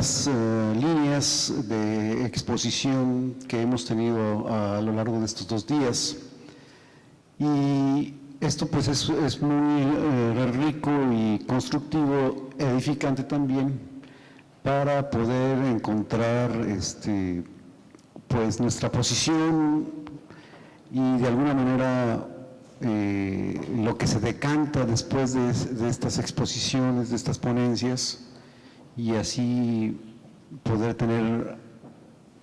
las líneas de exposición que hemos tenido a lo largo de estos 2 días. Y esto pues es muy rico y constructivo, edificante también, para poder encontrar pues nuestra posición y de alguna manera lo que se decanta después de estas exposiciones, de estas ponencias, y así poder tener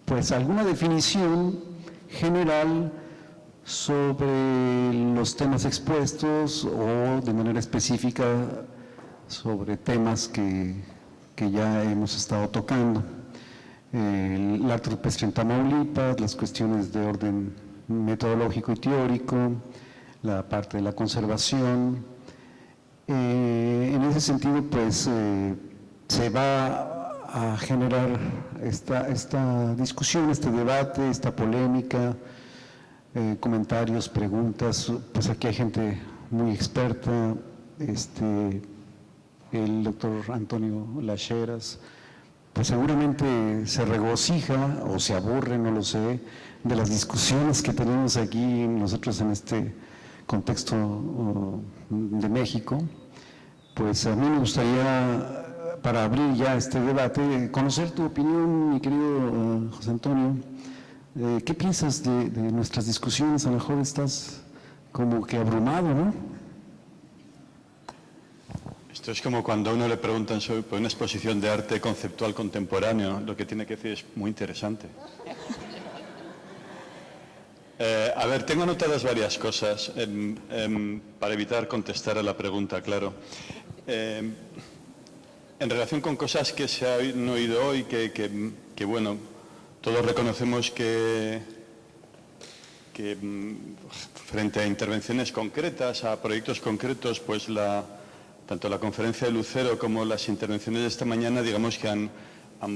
pues alguna definición general sobre los temas expuestos o de manera específica sobre temas que ya hemos estado tocando. El arte rupestre en Tamaulipas, las cuestiones de orden metodológico y teórico, la parte de la conservación. En ese sentido, pues, se va a generar esta discusión, este debate, esta polémica, comentarios, preguntas. Pues aquí hay gente muy experta, el doctor Antonio Lacheras, pues seguramente se regocija o se aburre, no lo sé, de las discusiones que tenemos aquí nosotros en este contexto de México. Pues a mí me gustaría, para abrir ya este debate, conocer tu opinión, mi querido José Antonio. ¿Qué piensas de nuestras discusiones? A lo mejor estás como que abrumado, ¿no? Esto es como cuando a uno le preguntan sobre una exposición de arte conceptual contemporáneo, lo que tiene que decir es muy interesante. A ver, tengo anotadas varias cosas para evitar contestar a la pregunta, claro. En relación con cosas que se han oído hoy, que bueno, todos reconocemos que frente a intervenciones concretas, a proyectos concretos, pues tanto la conferencia de Lucero como las intervenciones de esta mañana, digamos que han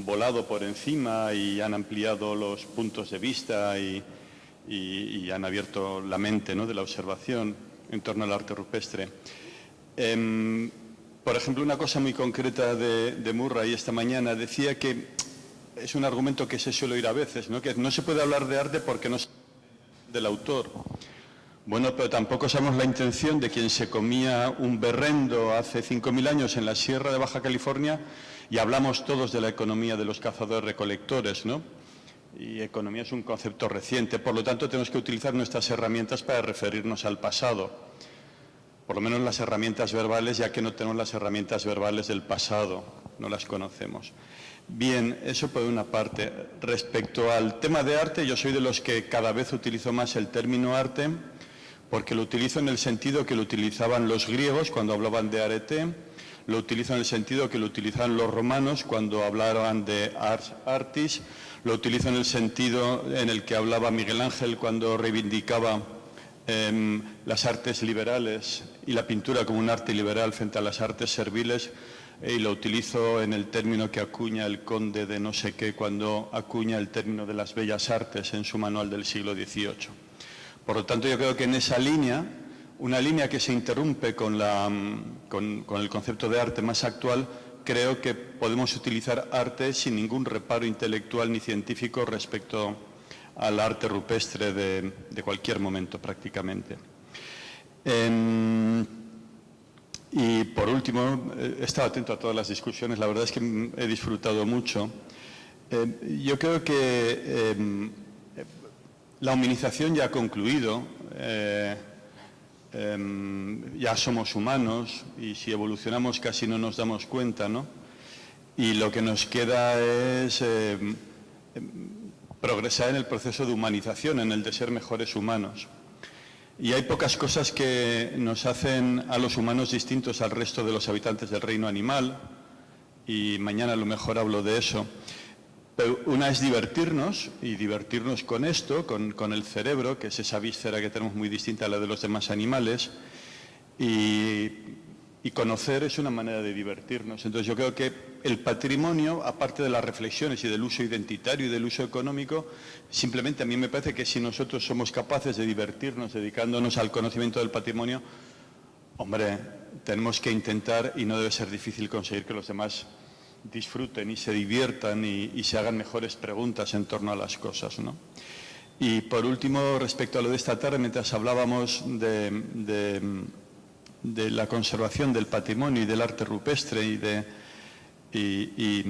volado por encima y han ampliado los puntos de vista y han abierto la mente, ¿no?, de la observación en torno al arte rupestre. Por ejemplo, una cosa muy concreta de Murray esta mañana decía que es un argumento que se suele oír a veces, ¿no?, que no se puede hablar de arte porque no se del autor. Bueno, pero tampoco sabemos la intención de quien se comía un berrendo hace 5.000 años en la Sierra de Baja California, y hablamos todos de la economía de los cazadores-recolectores, ¿no? Y economía es un concepto reciente, por lo tanto tenemos que utilizar nuestras herramientas para referirnos al pasado, por lo menos las herramientas verbales, ya que no tenemos las herramientas verbales del pasado, no las conocemos. Bien, eso por una parte. Respecto al tema de arte, yo soy de los que cada vez utilizo más el término arte, porque lo utilizo en el sentido que lo utilizaban los griegos cuando hablaban de arete, lo utilizo en el sentido que lo utilizaban los romanos cuando hablaban de ars artis, lo utilizo en el sentido en el que hablaba Miguel Ángel cuando reivindicaba las artes liberales y la pintura como un arte liberal frente a las artes serviles, y lo utilizo en el término que acuña el conde de no sé qué cuando acuña el término de las bellas artes en su manual del siglo XVIII. Por lo tanto, yo creo que en esa línea, una línea que se interrumpe con el concepto de arte más actual, creo que podemos utilizar arte sin ningún reparo intelectual ni científico respecto al arte rupestre de cualquier momento prácticamente. Y por último, he estado atento a todas las discusiones, la verdad es que he disfrutado mucho. Yo creo que la humanización ya ha concluido, ya somos humanos y si evolucionamos casi no nos damos cuenta, ¿no? Y lo que nos queda es progresar en el proceso de humanización, en el de ser mejores humanos. Y hay pocas cosas que nos hacen a los humanos distintos al resto de los habitantes del reino animal, y mañana a lo mejor hablo de eso. Pero una es divertirnos, y divertirnos con esto, con el cerebro, que es esa víscera que tenemos muy distinta a la de los demás animales, y conocer es una manera de divertirnos. Entonces yo creo que el patrimonio, aparte de las reflexiones y del uso identitario y del uso económico, simplemente a mí me parece que si nosotros somos capaces de divertirnos dedicándonos al conocimiento del patrimonio, hombre, tenemos que intentar, y no debe ser difícil conseguir que los demás disfruten y se diviertan y se hagan mejores preguntas en torno a las cosas, ¿no? Y por último, respecto a lo de esta tarde, mientras hablábamos de la conservación del patrimonio y del arte rupestre y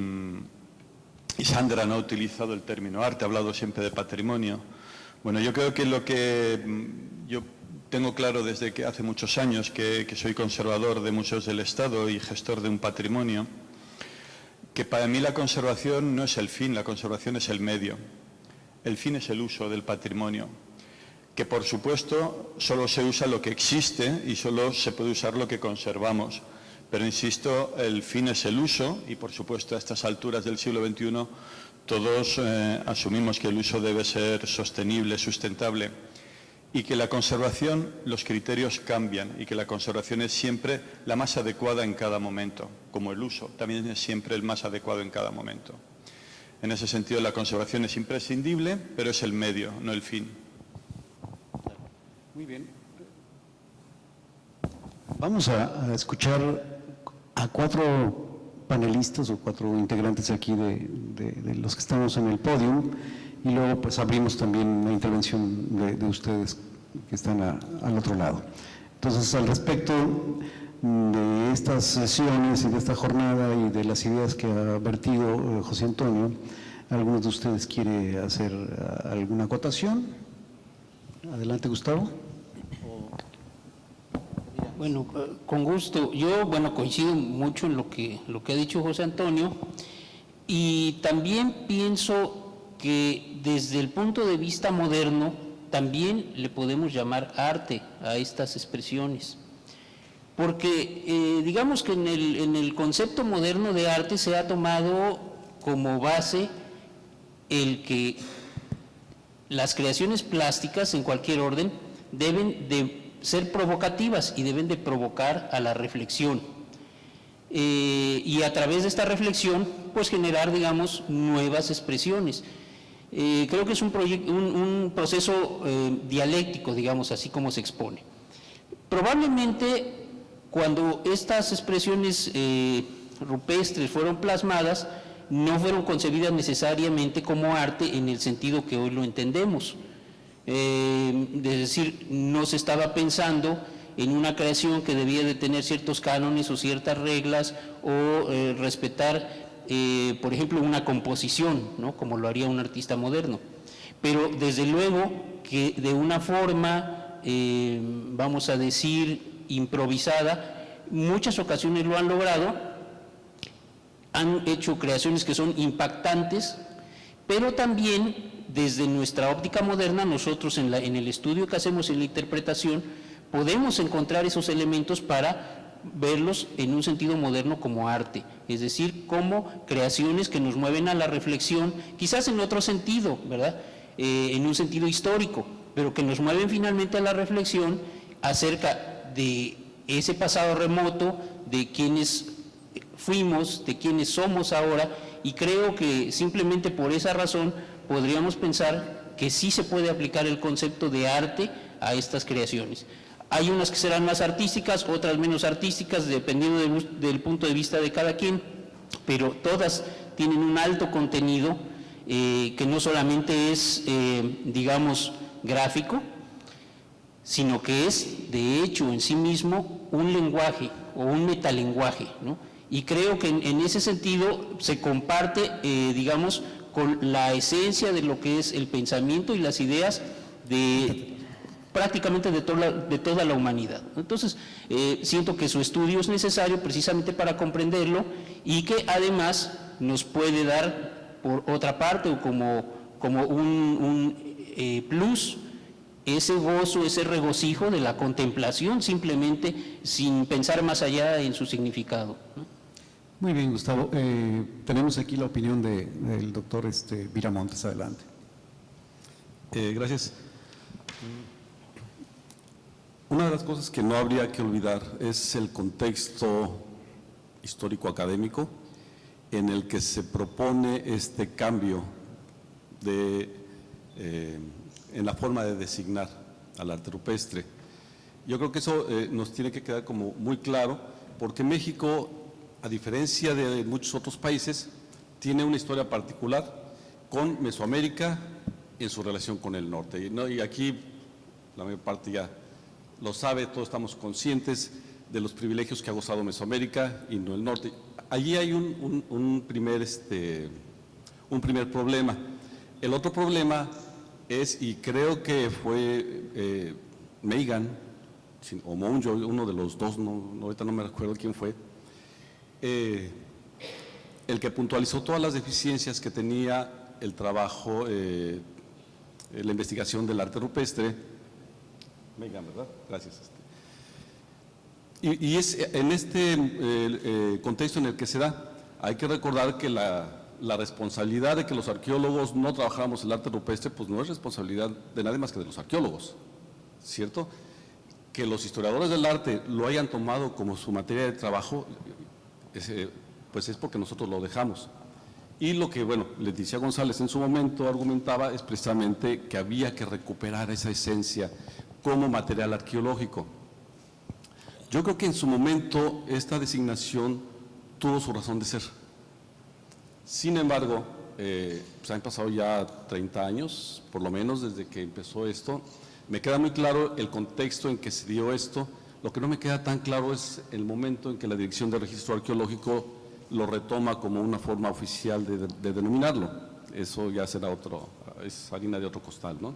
Sandra no ha utilizado el término arte, ha hablado siempre de patrimonio. Bueno, yo creo que lo que yo tengo claro desde que hace muchos años que soy conservador de museos del Estado y gestor de un patrimonio, que para mí la conservación no es el fin, la conservación es el medio. El fin es el uso del patrimonio, que por supuesto solo se usa lo que existe y solo se puede usar lo que conservamos. Pero insisto, el fin es el uso y por supuesto a estas alturas del siglo XXI todos asumimos que el uso debe ser sostenible, sustentable y que la conservación, los criterios cambian y que la conservación es siempre la más adecuada en cada momento, como el uso también es siempre el más adecuado en cada momento. En ese sentido, la conservación es imprescindible, pero es el medio, no el fin. Muy bien. Vamos a escuchar a 4 panelistas o 4 integrantes aquí de los que estamos en el podio y luego pues abrimos también la intervención de ustedes que están al otro lado. Entonces, al respecto de estas sesiones y de esta jornada y de las ideas que ha vertido José Antonio, ¿alguno de ustedes quiere hacer alguna acotación? Adelante, Gustavo. Bueno, con gusto. Yo, coincido mucho en lo que ha dicho José Antonio y también pienso que desde el punto de vista moderno también le podemos llamar arte a estas expresiones. Porque digamos que en el concepto moderno de arte se ha tomado como base el que las creaciones plásticas en cualquier orden deben de ser provocativas y deben de provocar a la reflexión. Y a través de esta reflexión, pues generar, digamos, nuevas expresiones. Creo que es un proceso dialéctico, digamos, así como se expone. Probablemente cuando estas expresiones rupestres fueron plasmadas, no fueron concebidas necesariamente como arte en el sentido que hoy lo entendemos. Es decir, no se estaba pensando en una creación que debía de tener ciertos cánones o ciertas reglas o respetar, por ejemplo, una composición, ¿no?, como lo haría un artista moderno. Pero desde luego que de una forma, vamos a decir, improvisada, muchas ocasiones lo han logrado, han hecho creaciones que son impactantes, pero también desde nuestra óptica moderna, nosotros en el estudio que hacemos en la interpretación, podemos encontrar esos elementos para verlos en un sentido moderno como arte, es decir, como creaciones que nos mueven a la reflexión, quizás en otro sentido, ¿verdad?, en un sentido histórico, pero que nos mueven finalmente a la reflexión acerca de ese pasado remoto, de quienes fuimos, de quienes somos ahora, y creo que simplemente por esa razón podríamos pensar que sí se puede aplicar el concepto de arte a estas creaciones. Hay unas que serán más artísticas, otras menos artísticas, dependiendo del punto de vista de cada quien, pero todas tienen un alto contenido que no solamente es, digamos, gráfico, sino que es, de hecho, en sí mismo, un lenguaje o un metalenguaje, ¿no? Y creo que en ese sentido se comparte, digamos, con la esencia de lo que es el pensamiento y las ideas de prácticamente de toda la humanidad. Entonces, siento que su estudio es necesario precisamente para comprenderlo y que además nos puede dar, por otra parte, o como un plus, ese gozo, ese regocijo de la contemplación, simplemente sin pensar más allá en su significado, ¿no? Muy bien, Gustavo. Tenemos aquí la opinión del doctor Viramontes. Adelante. Gracias. Una de las cosas que no habría que olvidar es el contexto histórico-académico en el que se propone este cambio en la forma de designar al arte rupestre. Yo creo que eso nos tiene que quedar como muy claro, porque México a diferencia de muchos otros países, tiene una historia particular con Mesoamérica en su relación con el norte. Y aquí la mayor parte ya lo sabe, todos estamos conscientes de los privilegios que ha gozado Mesoamérica y no el norte. Allí hay un primer problema. El otro problema es, y creo que fue Meighan o Monjo, uno de los dos, ahorita no me recuerdo quién fue, el que puntualizó todas las deficiencias que tenía el trabajo, la investigación del arte rupestre. Meighan, ¿verdad? Gracias. Y es en este contexto en el que se da. Hay que recordar que la responsabilidad de que los arqueólogos no trabajáramos el arte rupestre, pues no es responsabilidad de nadie más que de los arqueólogos, ¿cierto? Que los historiadores del arte lo hayan tomado como su materia de trabajo, pues es porque nosotros lo dejamos. Y lo que, bueno, Leticia González en su momento argumentaba es precisamente que había que recuperar esa esencia como material arqueológico. Yo creo que en su momento esta designación tuvo su razón de ser. Sin embargo, pues han pasado ya 30 años, por lo menos desde que empezó esto. Me queda muy claro el contexto en que se dio esto. Lo que no me queda tan claro es el momento en que la Dirección de Registro Arqueológico lo retoma como una forma oficial de denominarlo. Eso ya será es harina de otro costal, ¿no?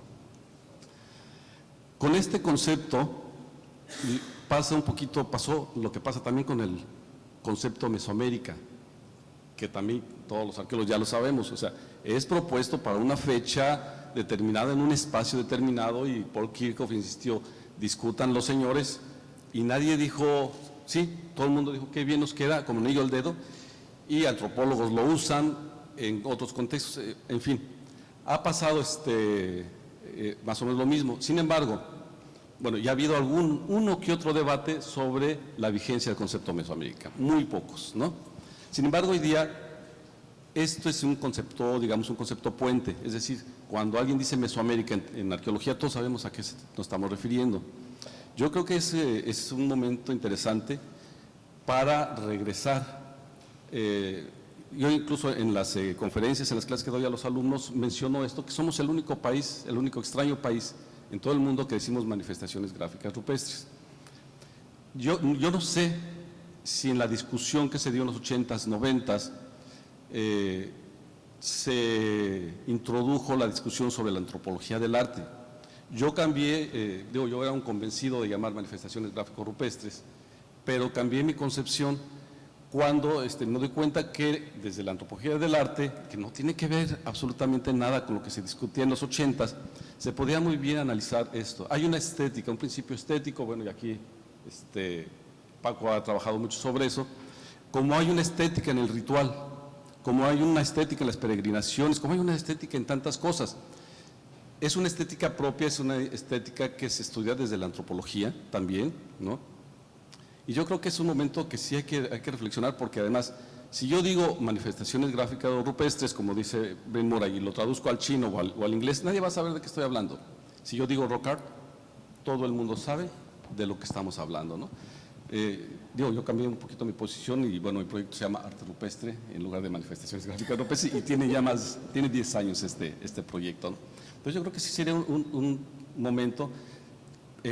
Con este concepto pasó lo que pasa también con el concepto Mesoamérica, que también todos los arqueólogos ya lo sabemos, o sea, es propuesto para una fecha determinada en un espacio determinado y Paul Kirchhoff insistió, discutan los señores, y nadie dijo, sí, todo el mundo dijo, qué bien nos queda, como anillo al dedo, y antropólogos lo usan en otros contextos, en fin, ha pasado más o menos lo mismo. Sin embargo, bueno, ya ha habido uno que otro debate sobre la vigencia del concepto Mesoamérica, muy pocos, ¿no? Sin embargo, hoy día esto es un concepto, digamos, un concepto puente, es decir, cuando alguien dice Mesoamérica en arqueología, todos sabemos a qué nos estamos refiriendo. Yo creo que es un momento interesante para regresar. Yo incluso en las conferencias, en las clases que doy a los alumnos, menciono esto, que somos el único país, el único extraño país en todo el mundo que decimos manifestaciones gráficas rupestres. Yo no sé si en la discusión que se dio en los 80s, 90s, se introdujo la discusión sobre la antropología del arte. Yo cambié, yo era un convencido de llamar manifestaciones gráficos rupestres, pero cambié mi concepción cuando me doy cuenta que desde la antropología del arte, que no tiene que ver absolutamente nada con lo que se discutía en los 80s, se podía muy bien analizar esto. Hay una estética, un principio estético, bueno, y aquí Paco ha trabajado mucho sobre eso, como hay una estética en el ritual, como hay una estética en las peregrinaciones, como hay una estética en tantas cosas. Es una estética propia, es una estética que se estudia desde la antropología también, ¿no? Y yo creo que es un momento que sí hay que reflexionar, porque además, si yo digo manifestaciones gráficas o rupestres, como dice Ben Murray, y lo traduzco al chino o al inglés, nadie va a saber de qué estoy hablando. Si yo digo rock art, todo el mundo sabe de lo que estamos hablando, ¿no? Yo cambié un poquito mi posición y bueno, mi proyecto se llama Arte Rupestre en lugar de Manifestaciones Gráficas Rupestres y tiene ya tiene 10 años este proyecto, ¿no? Entonces yo creo que sí sería un momento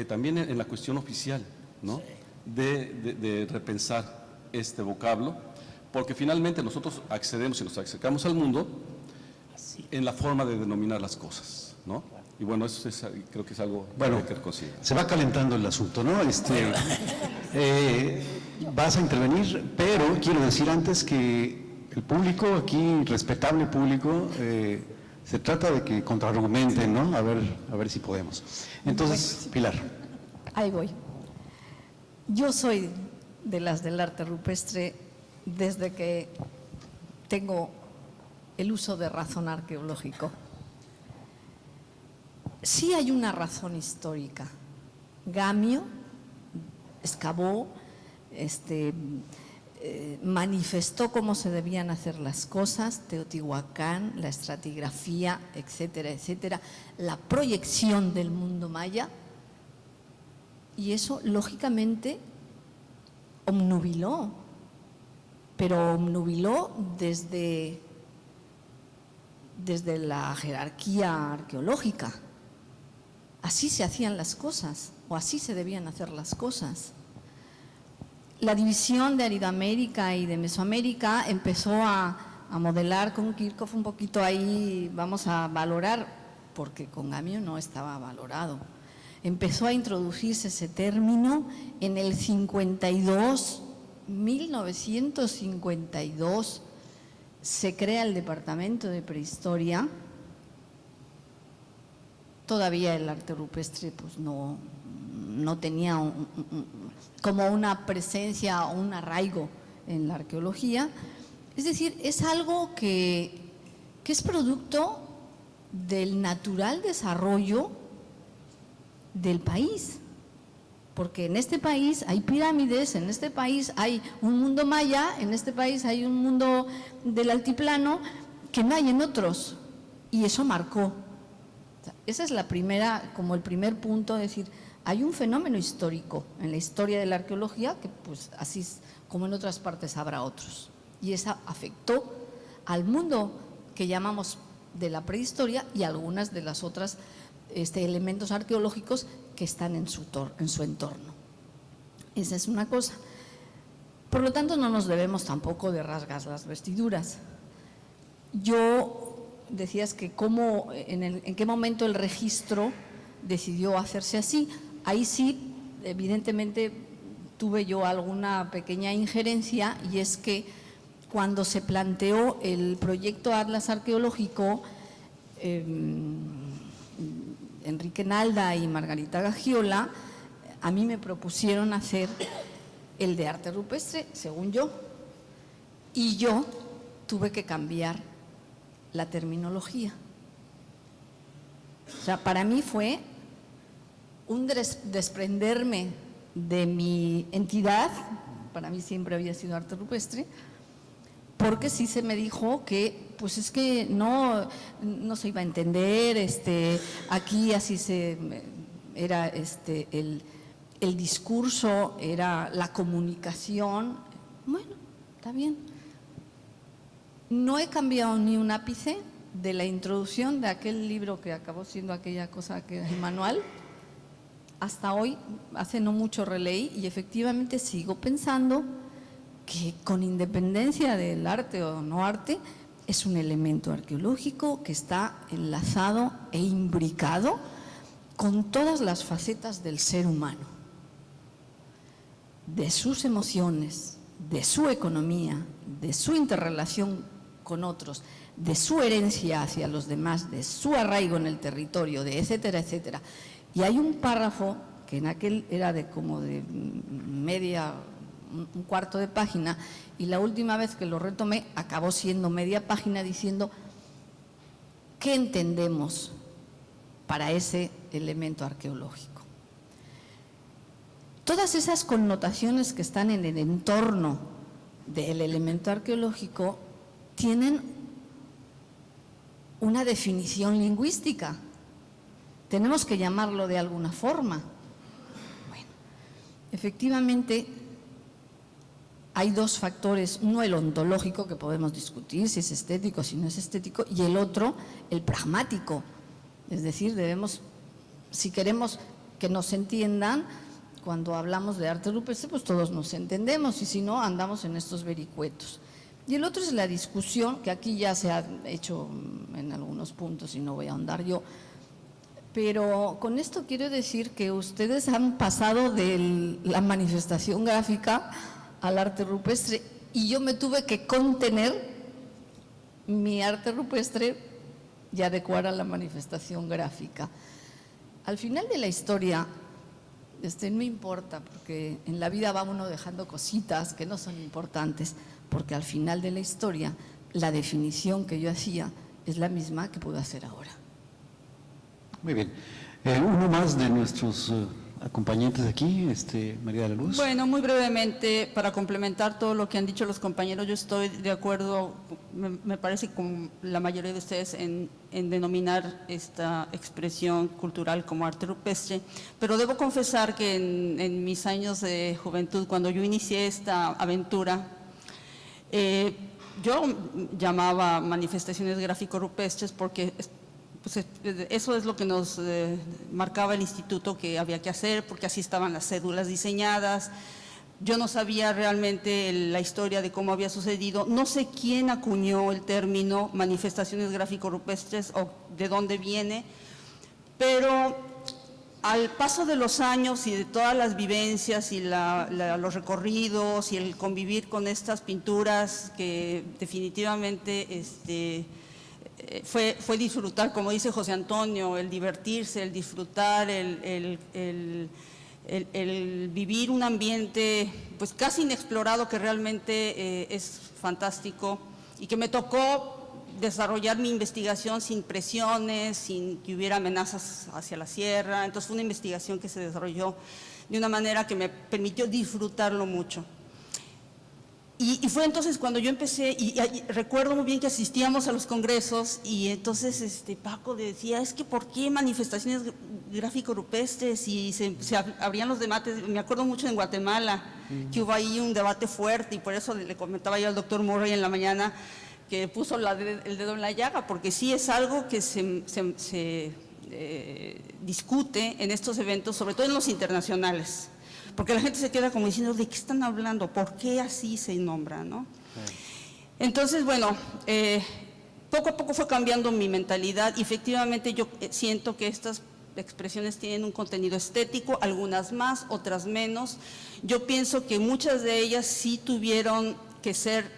también en la cuestión oficial, ¿no? De repensar este vocablo, porque finalmente nosotros accedemos y nos acercamos al mundo en la forma de denominar las cosas, ¿no? Y bueno, eso creo que es algo que hay que reconsiderar. Se va calentando el asunto, ¿no? Vas a intervenir, pero quiero decir antes que el público aquí, respetable público, se trata de que contraargumenten, ¿no? A ver si podemos. Entonces, Pilar. Ahí voy. Yo soy de las del arte rupestre desde que tengo el uso de razón arqueológico. Sí hay una razón histórica. Gamio excavó, manifestó cómo se debían hacer las cosas, Teotihuacán, la estratigrafía, etcétera, etcétera, la proyección del mundo maya, y eso lógicamente obnubiló pero obnubiló desde la jerarquía arqueológica. Así se hacían las cosas, o así se debían hacer las cosas. La división de Aridoamérica y de Mesoamérica empezó a modelar con Kirchhoff un poquito ahí, vamos a valorar, porque con Gamio no estaba valorado. Empezó a introducirse ese término en el 52, 1952, se crea el Departamento de Prehistoria. Todavía el arte rupestre pues no tenía como una presencia o un arraigo en la arqueología. Es decir, es algo que es producto del natural desarrollo del país, porque en este país hay pirámides, en este país hay un mundo maya, en este país hay un mundo del altiplano que no hay en otros, y eso marcó. Esa es la primera, como el primer punto, es decir, hay un fenómeno histórico en la historia de la arqueología que pues así como en otras partes habrá otros, y esa afectó al mundo que llamamos de la prehistoria y algunas de las otras elementos arqueológicos que están en su entorno. Esa es una cosa. Por lo tanto, no nos debemos tampoco de rasgar las vestiduras. Yo decías que en qué momento el registro decidió hacerse así. Ahí sí, evidentemente, tuve yo alguna pequeña injerencia, y es que cuando se planteó el proyecto Atlas Arqueológico, Enrique Nalda y Margarita Gagiola a mí me propusieron hacer el de arte rupestre, según yo, y yo tuve que cambiar la terminología. O sea, para mí fue un desprenderme de mi entidad, para mí siempre había sido arte rupestre, porque sí se me dijo que pues es que no se iba a entender, aquí así era el discurso, era la comunicación. Bueno, está bien. No he cambiado ni un ápice de la introducción de aquel libro que acabó siendo aquella cosa que es el manual. Hasta hoy, hace no mucho releí, y efectivamente sigo pensando que con independencia del arte o no arte, es un elemento arqueológico que está enlazado e imbricado con todas las facetas del ser humano, de sus emociones, de su economía, de su interrelación con otros, de su herencia hacia los demás, de su arraigo en el territorio, de etcétera, etcétera. Y hay un párrafo que en aquel era como de un cuarto de página, y la última vez que lo retomé acabó siendo media página, diciendo qué entendemos para ese elemento arqueológico. Todas esas connotaciones que están en el entorno del elemento arqueológico tienen una definición lingüística. Tenemos que llamarlo de alguna forma. Bueno, efectivamente hay dos factores, uno el ontológico, que podemos discutir si es estético, si no es estético, y el otro, el pragmático. Es decir, debemos, si queremos que nos entiendan, cuando hablamos de arte rupestre, pues todos nos entendemos, y si no, andamos en estos vericuetos. Y el otro es la discusión, que aquí ya se ha hecho en algunos puntos y no voy a ahondar yo, pero con esto quiero decir que ustedes han pasado de la manifestación gráfica al arte rupestre, y yo me tuve que contener mi arte rupestre y adecuar a la manifestación gráfica. Al final de la historia, no importa, porque en la vida va uno dejando cositas que no son importantes, porque al final de la historia la definición que yo hacía es la misma que puedo hacer ahora. Muy bien. Uno más de nuestros acompañantes aquí, María de la Luz. Bueno, muy brevemente, para complementar todo lo que han dicho los compañeros, yo estoy de acuerdo, me parece, con la mayoría de ustedes en denominar esta expresión cultural como arte rupestre, pero debo confesar que en mis años de juventud, cuando yo inicié esta aventura, Yo llamaba manifestaciones gráfico-rupestres porque pues, eso es lo que nos marcaba el instituto que había que hacer, porque así estaban las cédulas diseñadas. Yo no sabía realmente la historia de cómo había sucedido. No sé quién acuñó el término manifestaciones gráfico-rupestres o de dónde viene, pero al paso de los años y de todas las vivencias y los recorridos y el convivir con estas pinturas que definitivamente fue disfrutar, como dice José Antonio, el divertirse, el disfrutar, el vivir un ambiente pues casi inexplorado que realmente es fantástico y que me tocó desarrollar mi investigación sin presiones, sin que hubiera amenazas hacia la sierra. Entonces fue una investigación que se desarrolló de una manera que me permitió disfrutarlo mucho. Y fue entonces cuando yo empecé, y recuerdo muy bien que asistíamos a los congresos y entonces Paco decía, es que ¿por qué manifestaciones gráfico-rupestres? Y se abrían los debates. Me acuerdo mucho en Guatemala, que hubo ahí un debate fuerte y por eso le comentaba yo al doctor Murray en la mañana que puso el dedo en la llaga, porque sí es algo que se discute en estos eventos, sobre todo en los internacionales. Porque la gente se queda como diciendo, ¿de qué están hablando? ¿Por qué así se nombra? ¿No? Entonces, bueno, poco a poco fue cambiando mi mentalidad y efectivamente yo siento que estas expresiones tienen un contenido estético, algunas más, otras menos. Yo pienso que muchas de ellas sí tuvieron que ser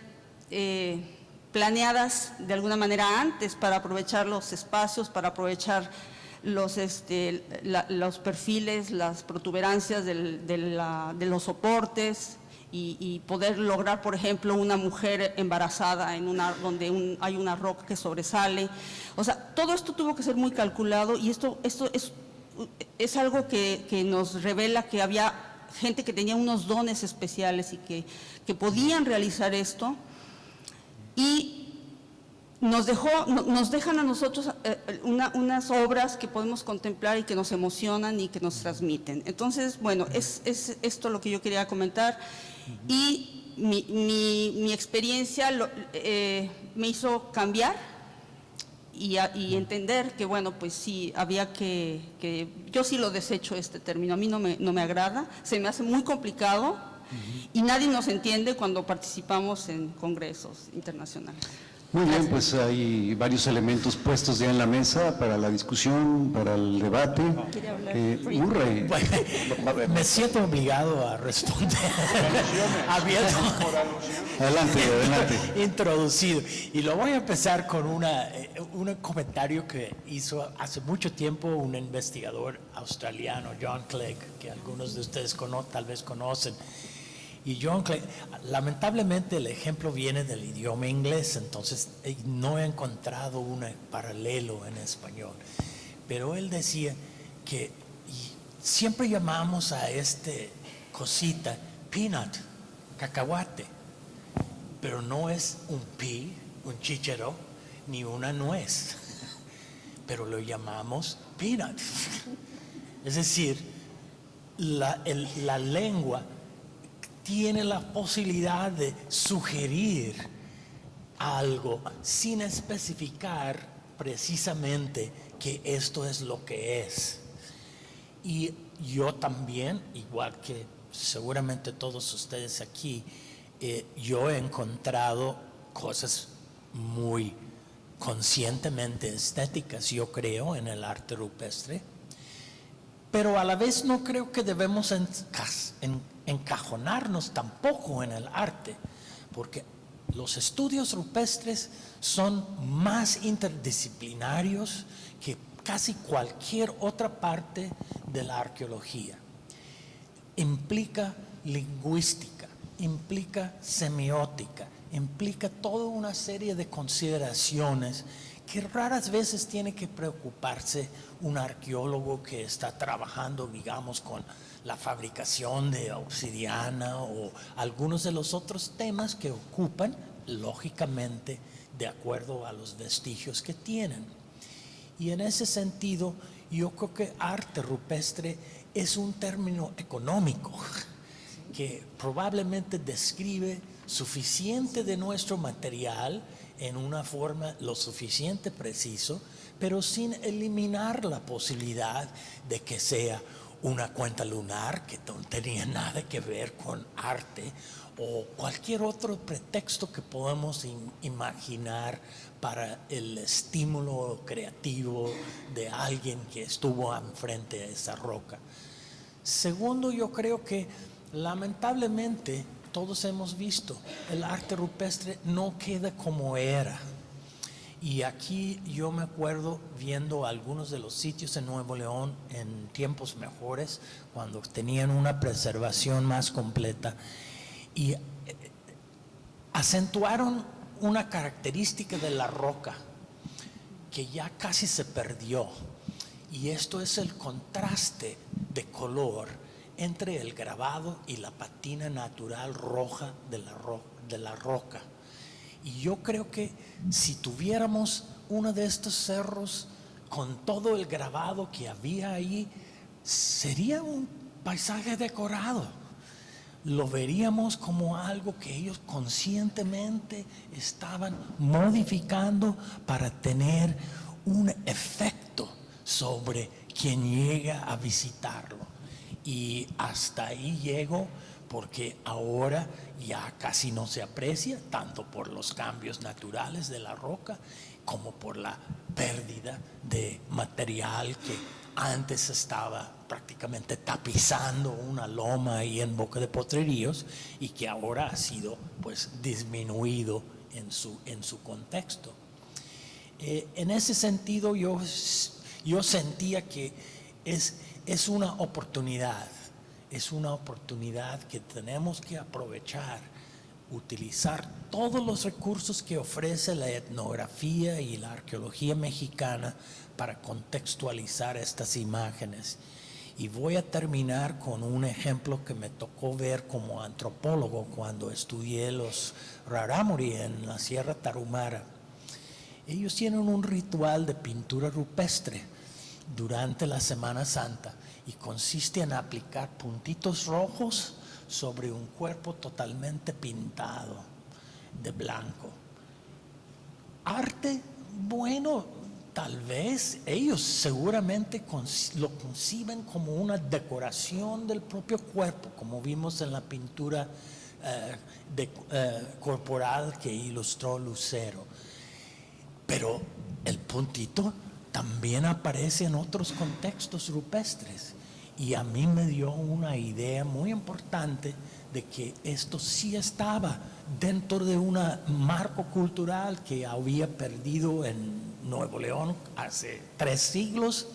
planeadas de alguna manera antes para aprovechar los espacios, para aprovechar los perfiles, las protuberancias de los soportes y poder lograr, por ejemplo, una mujer embarazada donde hay una roca que sobresale. O sea, todo esto tuvo que ser muy calculado y esto es algo que nos revela que había gente que tenía unos dones especiales y que podían realizar esto. Y nos dejan a nosotros unas obras que podemos contemplar y que nos emocionan y que nos transmiten. Entonces, bueno, es esto lo que yo quería comentar. Y mi experiencia me hizo cambiar y entender que, bueno, pues sí, había que yo sí lo desecho este término, a mí no me agrada, se me hace muy complicado y nadie nos entiende cuando participamos en congresos internacionales. Muy bien, pues hay varios elementos puestos ya en la mesa para la discusión, para el debate. Murray. Bueno, me siento obligado a responder. Adelante. Introducido. Y lo voy a empezar con un comentario que hizo hace mucho tiempo un investigador australiano, John Clegg, que algunos de ustedes tal vez conocen. Y John Clegg, lamentablemente el ejemplo viene del idioma inglés, entonces no he encontrado un paralelo en español. Pero él decía que siempre llamamos a cosita peanut, cacahuate, pero no es un pea, un chícharo, ni una nuez, pero lo llamamos peanut. Es decir, la lengua tiene la posibilidad de sugerir algo sin especificar precisamente que esto es lo que es. Y yo también, igual que seguramente todos ustedes aquí, yo he encontrado cosas muy conscientemente estéticas, yo creo, en el arte rupestre, pero a la vez no creo que debemos encajonarnos tampoco en el arte, porque los estudios rupestres son más interdisciplinarios que casi cualquier otra parte de la arqueología. Implica lingüística, implica semiótica, implica toda una serie de consideraciones que raras veces tiene que preocuparse un arqueólogo que está trabajando, digamos, con la fabricación de obsidiana o algunos de los otros temas que ocupan, lógicamente, de acuerdo a los vestigios que tienen. Y en ese sentido, yo creo que arte rupestre es un término económico que probablemente describe suficiente de nuestro material en una forma lo suficiente preciso, pero sin eliminar la posibilidad de que sea una cuenta lunar que no tenía nada que ver con arte o cualquier otro pretexto que podamos imaginar para el estímulo creativo de alguien que estuvo enfrente de esa roca. Segundo, yo creo que lamentablemente todos hemos visto, el arte rupestre no queda como era. Y aquí yo me acuerdo viendo algunos de los sitios en Nuevo León en tiempos mejores, cuando tenían una preservación más completa, y acentuaron una característica de la roca que ya casi se perdió, y esto es el contraste de color entre el grabado y la patina natural roja de la roca. Y yo creo que si tuviéramos uno de estos cerros con todo el grabado que había ahí, sería un paisaje decorado. Lo veríamos como algo que ellos conscientemente estaban modificando para tener un efecto sobre quien llega a visitarlo. Y hasta ahí llego porque ahora ya casi no se aprecia, tanto por los cambios naturales de la roca como por la pérdida de material que antes estaba prácticamente tapizando una loma ahí en Boca de Potreríos y que ahora ha sido pues disminuido en su contexto. En ese sentido yo sentía que es una oportunidad que tenemos que aprovechar, utilizar todos los recursos que ofrece la etnografía y la arqueología mexicana para contextualizar estas imágenes. Y voy a terminar con un ejemplo que me tocó ver como antropólogo cuando estudié los rarámuri en la Sierra Tarahumara. Ellos tienen un ritual de pintura rupestre durante la Semana Santa y consiste en aplicar puntitos rojos sobre un cuerpo totalmente pintado de blanco. Arte, bueno, tal vez ellos seguramente lo conciben como una decoración del propio cuerpo, como vimos en la pintura corporal que ilustró Lucero. Pero el puntito también aparece en otros contextos rupestres. Y a mí me dio una idea muy importante de que esto sí estaba dentro de un marco cultural que había perdido en Nuevo León hace 3 siglos,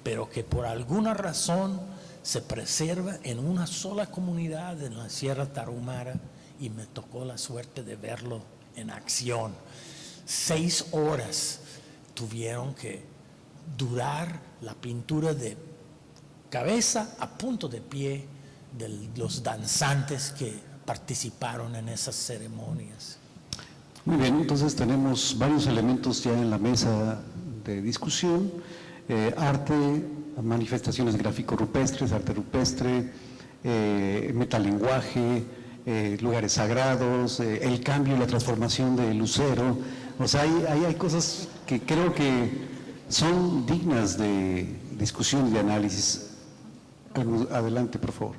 pero que por alguna razón se preserva en una sola comunidad en la Sierra Tarahumara, y me tocó la suerte de verlo en acción. 6 horas tuvieron que durar la pintura de cabeza a punto de pie de los danzantes que participaron en esas ceremonias. Muy bien, entonces tenemos varios elementos ya en la mesa de discusión: arte, manifestaciones gráfico-rupestres, arte rupestre, metalenguaje, lugares sagrados, el cambio y la transformación de Lucero. O sea, hay cosas que creo que son dignas de discusión y de análisis. Adelante, por favor.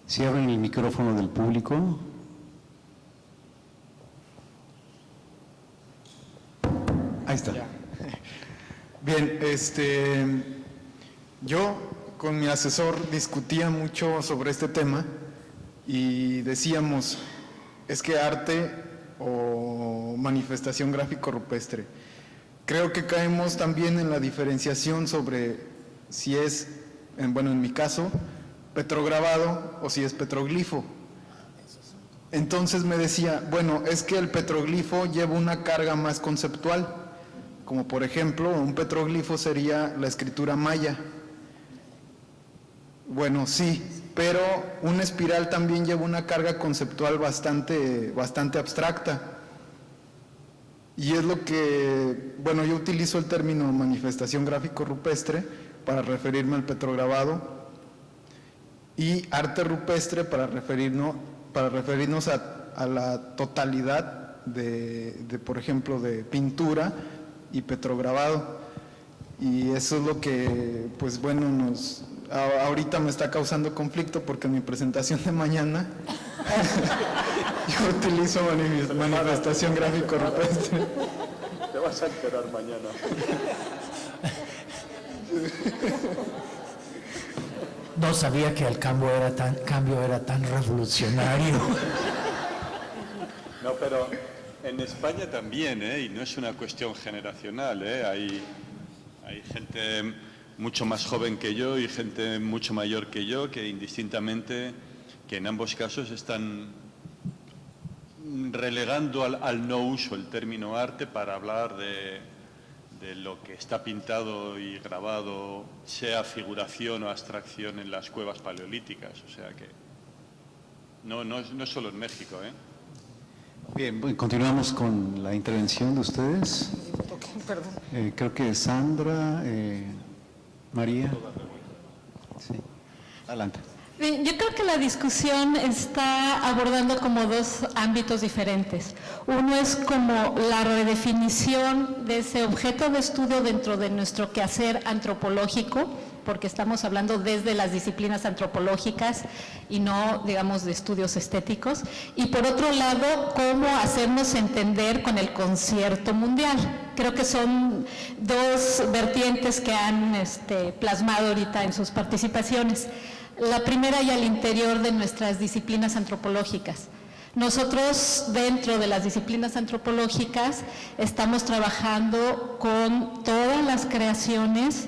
Si abren el micrófono del público. Ahí está. Ya. Bien, yo con mi asesor discutía mucho sobre este tema y decíamos, es que arte o manifestación gráfico rupestre. Creo que caemos también en la diferenciación sobre si es, en mi caso, petrograbado o si es petroglifo. Entonces me decía, bueno, es que el petroglifo lleva una carga más conceptual, como por ejemplo, un petroglifo sería la escritura maya. Bueno, sí, pero una espiral también lleva una carga conceptual bastante abstracta. Y es lo que, bueno, yo utilizo el término manifestación gráfico rupestre para referirme al petrograbado y arte rupestre para referirnos a la totalidad de, por ejemplo, de pintura y petrograbado. Y eso es lo que, pues bueno, ahorita me está causando conflicto porque en mi presentación de mañana yo utilizo manifestación gráfico rupestre. Te vas a enterar mañana. No sabía que el cambio era tan revolucionario. No, pero en España también, y no es una cuestión generacional, hay gente mucho más joven que yo y gente mucho mayor que yo que indistintamente, que en ambos casos están relegando al no uso el término arte para hablar de lo que está pintado y grabado, sea figuración o abstracción en las cuevas paleolíticas. O sea que no es solo en México, Bien, bueno, continuamos con la intervención de ustedes. Creo que Sandra, María. Sí, adelante. Bien, yo creo que la discusión está abordando como dos ámbitos diferentes. Uno es como la redefinición de ese objeto de estudio dentro de nuestro quehacer antropológico, porque estamos hablando desde las disciplinas antropológicas y no, digamos, de estudios estéticos. Y por otro lado, cómo hacernos entender con el concierto mundial. Creo que son dos vertientes que han plasmado ahorita en sus participaciones. La primera, y al interior de nuestras disciplinas antropológicas. Nosotros, dentro de las disciplinas antropológicas, estamos trabajando con todas las creaciones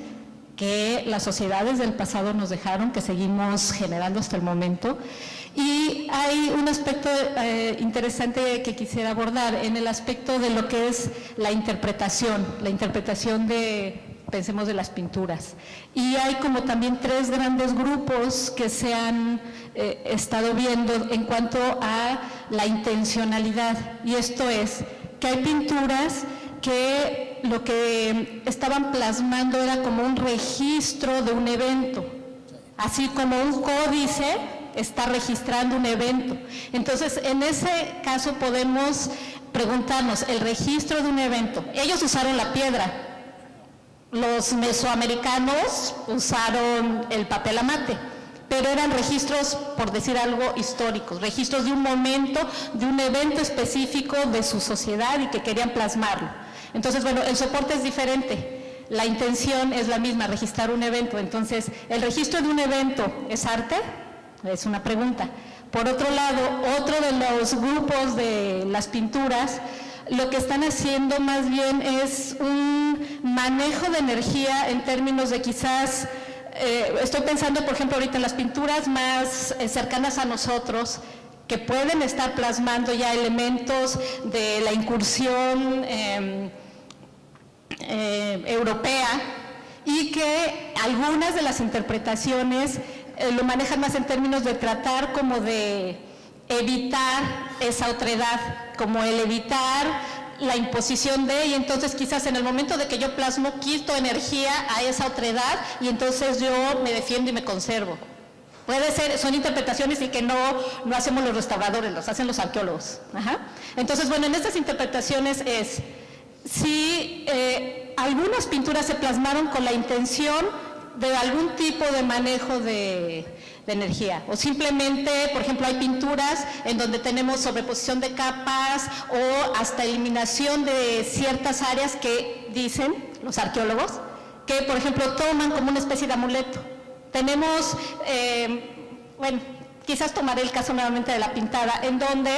que las sociedades del pasado nos dejaron, que seguimos generando hasta el momento. Y hay un aspecto interesante que quisiera abordar, en el aspecto de lo que es la interpretación de, pensemos, de las pinturas. Y hay como también tres grandes grupos que se han estado viendo en cuanto a la intencionalidad. Y esto es que hay pinturas que lo que estaban plasmando era como un registro de un evento, así como un códice está registrando un evento. Entonces, en ese caso podemos preguntarnos, el registro de un evento. Ellos usaron la piedra, los mesoamericanos usaron el papel amate, pero eran registros, por decir algo, históricos, registros de un momento, de un evento específico de su sociedad y que querían plasmarlo. Entonces, bueno, el soporte es diferente, la intención es la misma, registrar un evento. Entonces, ¿el registro de un evento es arte? Es una pregunta. Por otro lado, otro de los grupos de las pinturas, lo que están haciendo más bien es un manejo de energía en términos de quizás, estoy pensando por ejemplo ahorita en las pinturas más cercanas a nosotros, que pueden estar plasmando ya elementos de la incursión europea, y que algunas de las interpretaciones lo manejan más en términos de tratar como de evitar esa otredad, como el evitar la imposición de, y entonces quizás en el momento de que yo plasmo, quito energía a esa otredad y entonces yo me defiendo y me conservo. Puede ser, son interpretaciones y que no hacemos los restauradores, los hacen los arqueólogos. Ajá. Entonces, bueno, en estas interpretaciones es, si algunas pinturas se plasmaron con la intención de algún tipo de manejo de energía, o simplemente, por ejemplo, hay pinturas en donde tenemos sobreposición de capas o hasta eliminación de ciertas áreas que dicen los arqueólogos que, por ejemplo, toman como una especie de amuleto. Tenemos, bueno, quizás tomaré el caso nuevamente de la pintada, en donde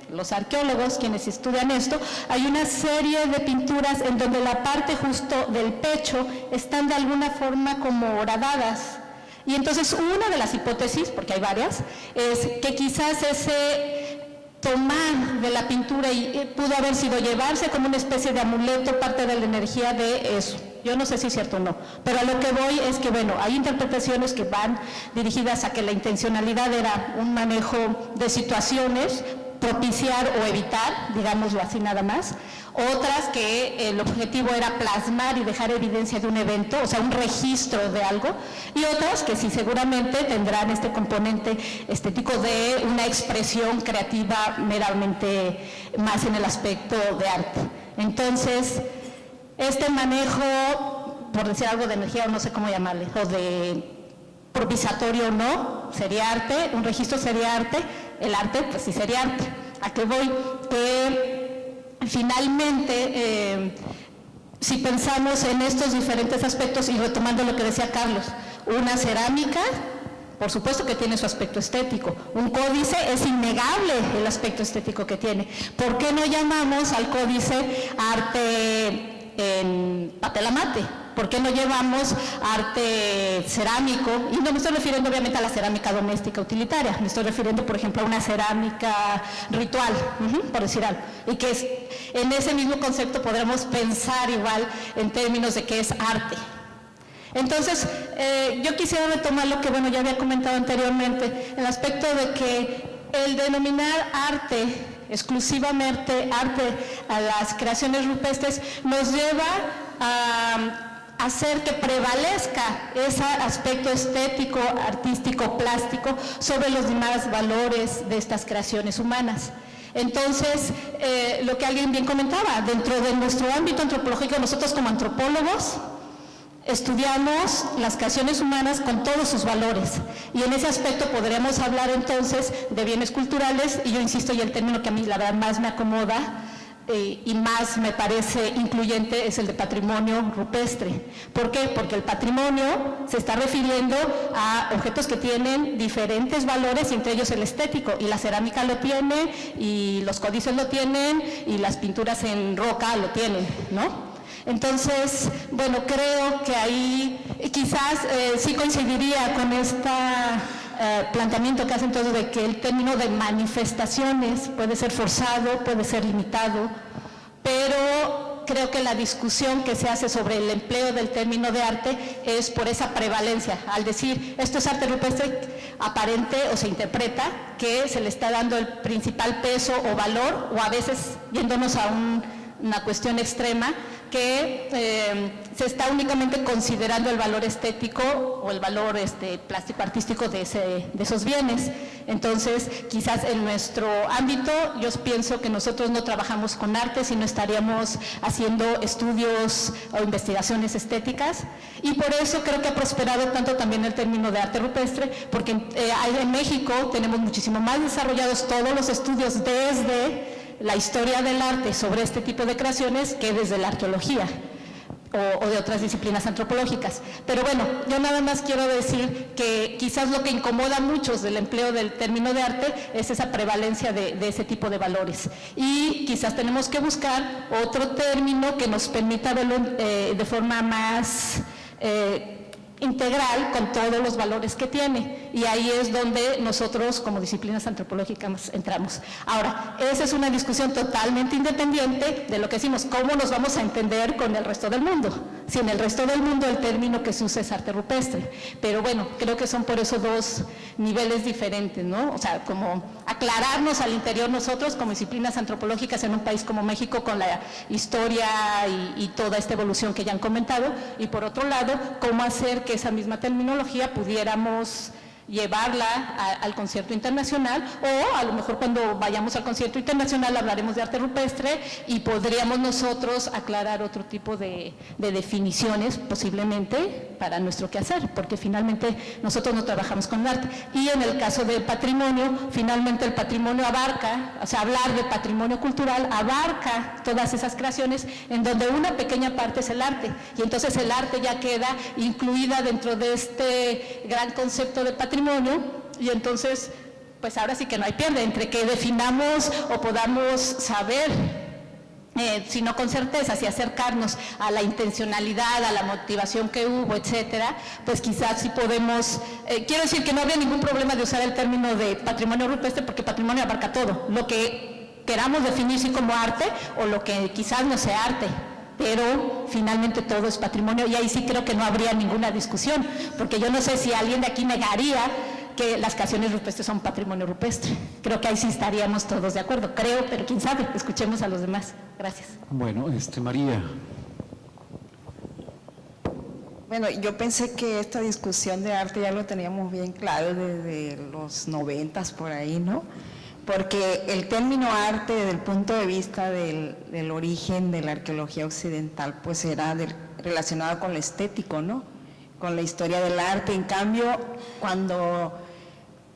los arqueólogos, quienes estudian esto, hay una serie de pinturas en donde la parte justo del pecho están de alguna forma como horadadas. Y entonces una de las hipótesis, porque hay varias, es que quizás ese tomar de la pintura y pudo haber sido llevarse como una especie de amuleto, parte de la energía de eso. Yo no sé si es cierto o no, pero a lo que voy es que, bueno, hay interpretaciones que van dirigidas a que la intencionalidad era un manejo de situaciones propiciar o evitar, digámoslo así nada más, otras que el objetivo era plasmar y dejar evidencia de un evento, o sea, un registro de algo, y otras que sí seguramente tendrán este componente estético de una expresión creativa meramente más en el aspecto de arte. Entonces, este manejo, por decir algo de energía o no sé cómo llamarle, o de propiciatorio o no, sería arte, un registro sería arte, el arte pues sí sería arte. ¿A qué voy? Que finalmente, si pensamos en estos diferentes aspectos, y retomando lo que decía Carlos, una cerámica, por supuesto que tiene su aspecto estético, un códice es innegable el aspecto estético que tiene. ¿Por qué no llamamos al códice arte en papel amate? ¿Por qué no llevamos arte cerámico? Y no me estoy refiriendo obviamente a la cerámica doméstica utilitaria, me estoy refiriendo por ejemplo a una cerámica ritual, por decir algo. Y que en ese mismo concepto podremos pensar igual en términos de qué es arte. Entonces, yo quisiera retomar lo que ya había comentado anteriormente, el aspecto de que el denominar arte, exclusivamente arte a las creaciones rupestres, nos lleva a hacer que prevalezca ese aspecto estético, artístico, plástico sobre los demás valores de estas creaciones humanas. Entonces, lo que alguien bien comentaba, dentro de nuestro ámbito antropológico, nosotros como antropólogos estudiamos las creaciones humanas con todos sus valores, y en ese aspecto podríamos hablar entonces de bienes culturales, y yo insisto, y el término que a mí la verdad más me acomoda y más me parece incluyente es el de patrimonio rupestre. ¿Por qué? Porque el patrimonio se está refiriendo a objetos que tienen diferentes valores, y entre ellos el estético, y la cerámica lo tiene, y los códices lo tienen, y las pinturas en roca lo tienen, ¿no? Entonces, creo que ahí quizás sí coincidiría con este planteamiento que hacen todos de que el término de manifestaciones puede ser forzado, puede ser limitado, pero creo que la discusión que se hace sobre el empleo del término de arte es por esa prevalencia. Al decir esto es arte rupestre, aparente o se interpreta que se le está dando el principal peso o valor, o a veces yéndonos a una cuestión extrema, que se está únicamente considerando el valor estético o el valor plástico artístico de esos bienes. Entonces, quizás en nuestro ámbito, yo pienso que nosotros no trabajamos con arte, sino estaríamos haciendo estudios o investigaciones estéticas, y por eso creo que ha prosperado tanto también el término de arte rupestre, porque en México tenemos muchísimo más desarrollados todos los estudios desde la historia del arte sobre este tipo de creaciones que desde la arqueología o de otras disciplinas antropológicas. Pero yo nada más quiero decir que quizás lo que incomoda a muchos del empleo del término de arte es esa prevalencia de ese tipo de valores, y quizás tenemos que buscar otro término que nos permita verlo de forma más integral, con todos los valores que tiene, y ahí es donde nosotros como disciplinas antropológicas entramos. Ahora, esa es una discusión totalmente independiente de lo que decimos, cómo nos vamos a entender con el resto del mundo, si en el resto del mundo el término que se usa es arte rupestre, pero creo que son por eso dos niveles diferentes, ¿no? O sea, como aclararnos al interior nosotros como disciplinas antropológicas en un país como México, con la historia y toda esta evolución que ya han comentado, y por otro lado, cómo hacer que esa misma terminología pudiéramos llevarla al concierto internacional, o a lo mejor cuando vayamos al concierto internacional hablaremos de arte rupestre y podríamos nosotros aclarar otro tipo de definiciones posiblemente para nuestro quehacer, porque finalmente nosotros no trabajamos con el arte. Y en el caso del patrimonio, finalmente el patrimonio abarca, o sea, hablar de patrimonio cultural abarca todas esas creaciones en donde una pequeña parte es el arte, y entonces el arte ya queda incluida dentro de este gran concepto de patrimonio, y entonces pues ahora sí que no hay pierde entre que definamos o podamos saber, sino con certeza, si acercarnos a la intencionalidad, a la motivación que hubo, etcétera, pues quizás sí podemos, quiero decir que no habría ningún problema de usar el término de patrimonio rupestre, porque patrimonio abarca todo, lo que queramos definir sí como arte o lo que quizás no sea arte, pero finalmente todo es patrimonio, y ahí sí creo que no habría ninguna discusión, porque yo no sé si alguien de aquí negaría que las creaciones rupestres son patrimonio rupestre. Creo que ahí sí estaríamos todos de acuerdo, creo, pero quién sabe, escuchemos a los demás. Gracias. Bueno, María. Bueno, yo pensé que esta discusión de arte ya lo teníamos bien claro desde los 90s por ahí, ¿no? Porque el término arte desde el punto de vista del origen de la arqueología occidental, pues era relacionado con lo estético, ¿no? Con la historia del arte. En cambio, cuando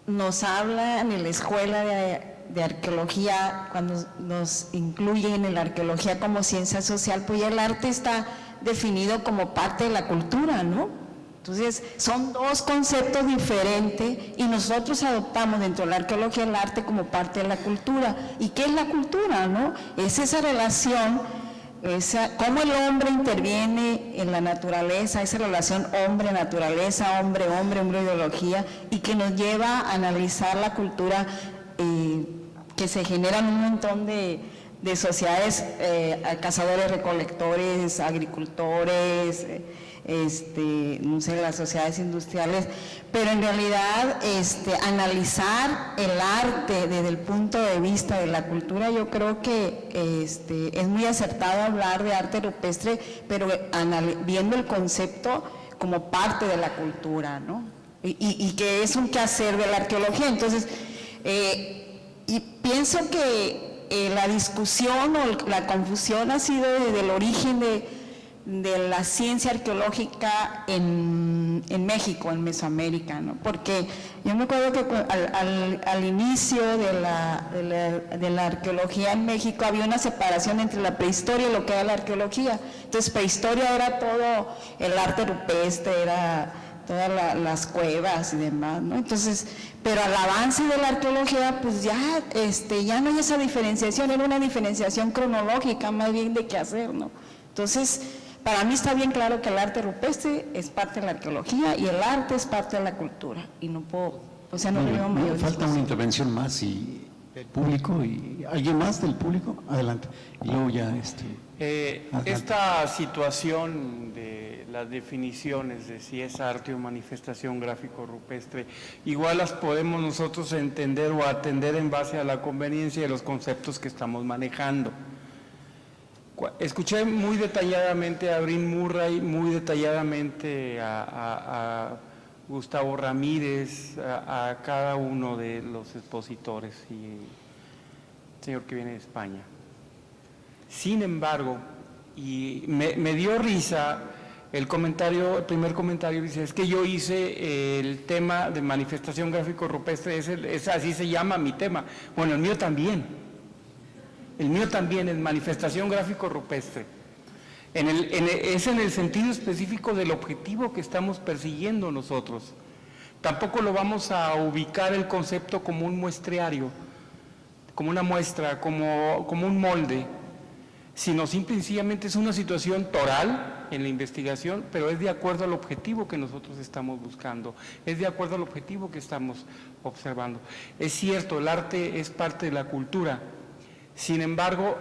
nos hablan en la escuela de arqueología, cuando nos incluyen en la arqueología como ciencia social, pues ya el arte está definido como parte de la cultura, ¿no? Entonces, son dos conceptos diferentes y nosotros adoptamos dentro de la arqueología el arte como parte de la cultura. ¿Y qué es la cultura, no? Es esa relación, cómo el hombre interviene en la naturaleza, esa relación hombre-naturaleza, hombre-hombre, hombre-ideología, y que nos lleva a analizar la cultura que se generan un montón de sociedades, cazadores-recolectores, agricultores, no sé, las sociedades industriales, pero en realidad analizar el arte desde el punto de vista de la cultura, yo creo que es muy acertado hablar de arte rupestre, pero viendo el concepto como parte de la cultura, ¿no? Y que es un quehacer de la arqueología. Entonces, y pienso que la discusión o la confusión ha sido desde el origen de la ciencia arqueológica en México, en Mesoamérica, ¿no? Porque yo me acuerdo que al inicio de la arqueología en México había una separación entre la prehistoria y lo que era la arqueología. Entonces, prehistoria era todo el arte rupestre, era todas las cuevas y demás, ¿no? Entonces, pero al avance de la arqueología, pues ya no hay esa diferenciación, era una diferenciación cronológica más bien de qué hacer, ¿no? Entonces, para mí está bien claro que el arte rupestre es parte de la arqueología y el arte es parte de la cultura, y no puedo, o sea, no veo mayor Falta discusión. una intervención más y el público, y alguien más del público, adelante. Y luego ya esta situación de las definiciones de si es arte o manifestación gráfico rupestre, igual las podemos nosotros entender o atender en base a la conveniencia de los conceptos que estamos manejando. Escuché muy detalladamente a Bryn Murray, muy detalladamente a Gustavo Ramírez, a cada uno de los expositores y el señor que viene de España. Sin embargo, y me dio risa el primer comentario, dice, es que yo hice el tema de manifestación gráfico rupestre, así se llama mi tema. Bueno, el mío también. El mío también es manifestación gráfico rupestre. Es en el sentido específico del objetivo que estamos persiguiendo nosotros. Tampoco lo vamos a ubicar el concepto como un muestreario, como una muestra, como un molde, sino simple y sencillamente es una situación toral en la investigación, pero es de acuerdo al objetivo que nosotros estamos buscando, es de acuerdo al objetivo que estamos observando. Es cierto, el arte es parte de la cultura. Sin embargo,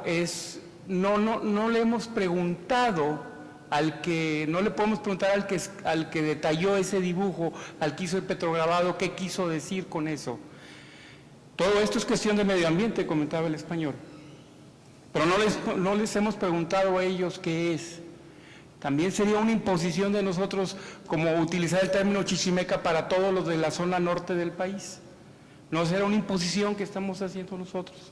no le hemos preguntado no le podemos preguntar al que detalló ese dibujo, al que hizo el petrograbado, qué quiso decir con eso. Todo esto es cuestión de medio ambiente, comentaba el español. Pero no les hemos preguntado a ellos qué es. También sería una imposición de nosotros como utilizar el término chichimeca para todos los de la zona norte del país. No será una imposición que estamos haciendo nosotros.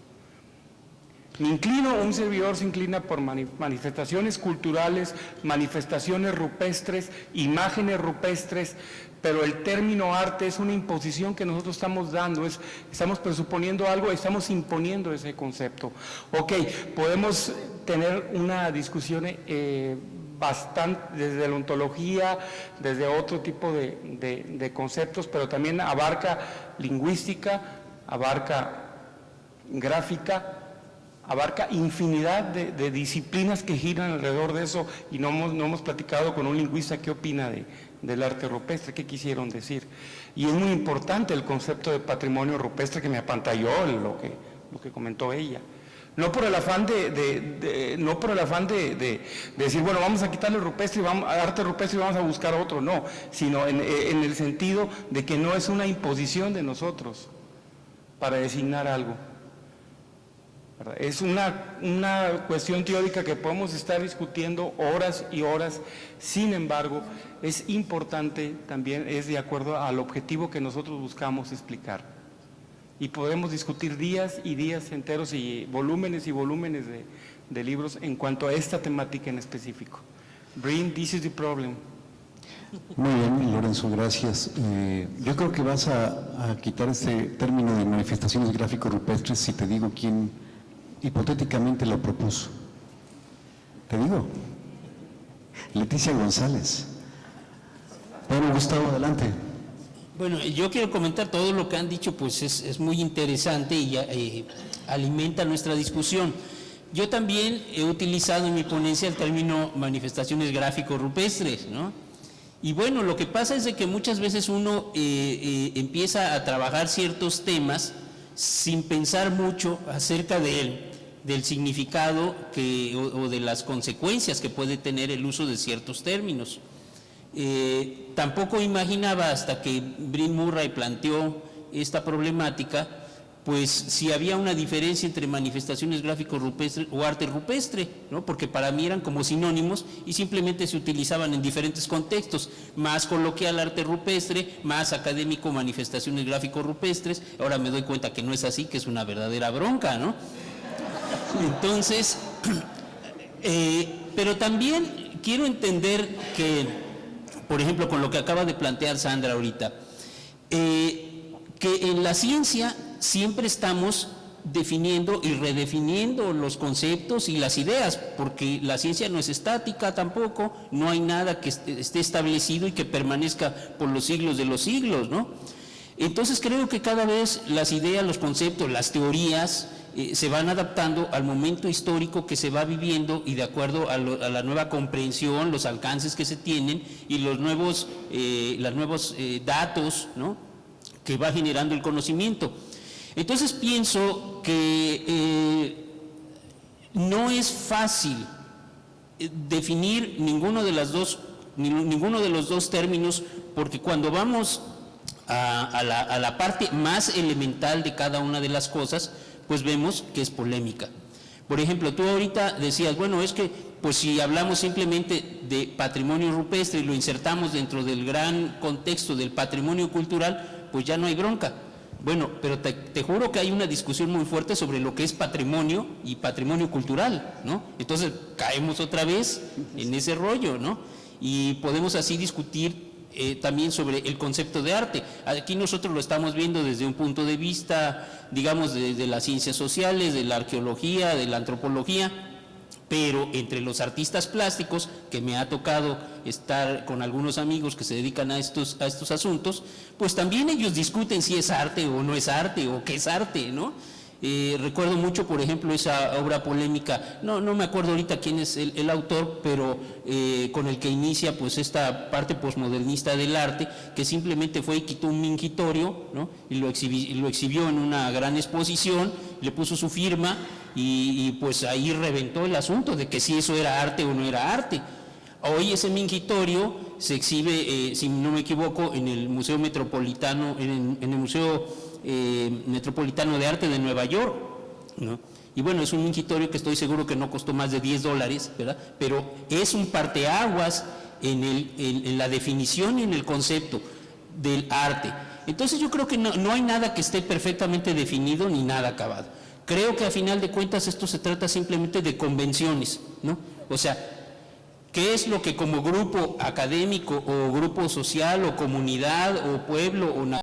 Un servidor se inclina por manifestaciones culturales, manifestaciones rupestres, imágenes rupestres, pero el término arte es una imposición que nosotros estamos dando, estamos presuponiendo algo, estamos imponiendo ese concepto. Ok, podemos tener una discusión bastante desde la ontología, desde otro tipo de conceptos, pero también abarca lingüística, abarca gráfica, abarca infinidad de disciplinas que giran alrededor de eso, y no hemos platicado con un lingüista qué opina del arte rupestre, qué quisieron decir. Y es muy importante el concepto de patrimonio rupestre que me apantalló lo que comentó ella, No por el afán de decir, bueno, vamos a quitarle rupestre, arte rupestre y vamos a buscar otro, no, sino en el sentido de que no es una imposición de nosotros para designar algo, ¿verdad? Es una cuestión teórica que podemos estar discutiendo horas y horas. Sin embargo, es importante también, es de acuerdo al objetivo que nosotros buscamos explicar. Y podemos discutir días y días enteros y volúmenes de libros en cuanto a esta temática en específico. Brin, this is the problem. Muy bien, Lorenzo, gracias. Yo creo que vas a quitar este término de manifestaciones gráfico-rupestres si te digo quién hipotéticamente lo propuso. ¿Te digo? Leticia González. Bueno, Gustavo, adelante. Bueno, yo quiero comentar todo lo que han dicho, pues es muy interesante y alimenta nuestra discusión. Yo también he utilizado en mi ponencia el término manifestaciones gráfico-rupestres, ¿no? Y bueno, lo que pasa es de que muchas veces uno empieza a trabajar ciertos temas sin pensar mucho acerca del significado o de las consecuencias que puede tener el uso de ciertos términos. Tampoco imaginaba hasta que Brin Murray planteó esta problemática, pues si había una diferencia entre manifestaciones gráfico-rupestres o arte rupestre, ¿no? Porque para mí eran como sinónimos y simplemente se utilizaban en diferentes contextos, más coloquial arte rupestre, más académico manifestaciones gráfico-rupestres. Ahora me doy cuenta que no es así, que es una verdadera bronca, ¿no? Entonces, pero también quiero entender que, por ejemplo, con lo que acaba de plantear Sandra ahorita, que en la ciencia siempre estamos definiendo y redefiniendo los conceptos y las ideas, porque la ciencia no es estática tampoco, no hay nada que esté establecido y que permanezca por los siglos de los siglos, ¿no? Entonces creo que cada vez las ideas, los conceptos, las teorías se van adaptando al momento histórico que se va viviendo y de acuerdo a la nueva comprensión, los alcances que se tienen y los nuevos datos, ¿no?, que va generando el conocimiento. Entonces pienso que no es fácil definir ninguno de los dos términos, porque cuando vamos a la parte más elemental de cada una de las cosas, pues vemos que es polémica. Por ejemplo, tú ahorita decías, bueno, es que pues si hablamos simplemente de patrimonio rupestre y lo insertamos dentro del gran contexto del patrimonio cultural, pues ya no hay bronca. Bueno, pero te juro que hay una discusión muy fuerte sobre lo que es patrimonio y patrimonio cultural, ¿no? Entonces caemos otra vez en ese rollo, ¿no? Y podemos así discutir también sobre el concepto de arte. Aquí nosotros lo estamos viendo desde un punto de vista, digamos, de las ciencias sociales, de la arqueología, de la antropología, pero entre los artistas plásticos, que me ha tocado estar con algunos amigos que se dedican a estos asuntos, pues también ellos discuten si es arte o no es arte, o qué es arte, ¿no? Recuerdo mucho, por ejemplo, esa obra polémica, no me acuerdo ahorita quién es el autor, pero con el que inicia pues esta parte posmodernista del arte, que simplemente fue y quitó un mingitorio, ¿no?, y lo exhibió en una gran exposición, le puso su firma y pues ahí reventó el asunto de que si eso era arte o no era arte. Hoy ese mingitorio se exhibe, si no me equivoco, en el Museo Metropolitano, en el Museo Metropolitano de Arte de Nueva York, ¿no? Y bueno, es un mingitorio que estoy seguro que no costó más de $10, ¿verdad? Pero es un parteaguas en la definición y en el concepto del arte. Entonces yo creo que no hay nada que esté perfectamente definido ni nada acabado. Creo que a final de cuentas esto se trata simplemente de convenciones, ¿no? O sea, ¿qué es lo que como grupo académico o grupo social o comunidad o pueblo o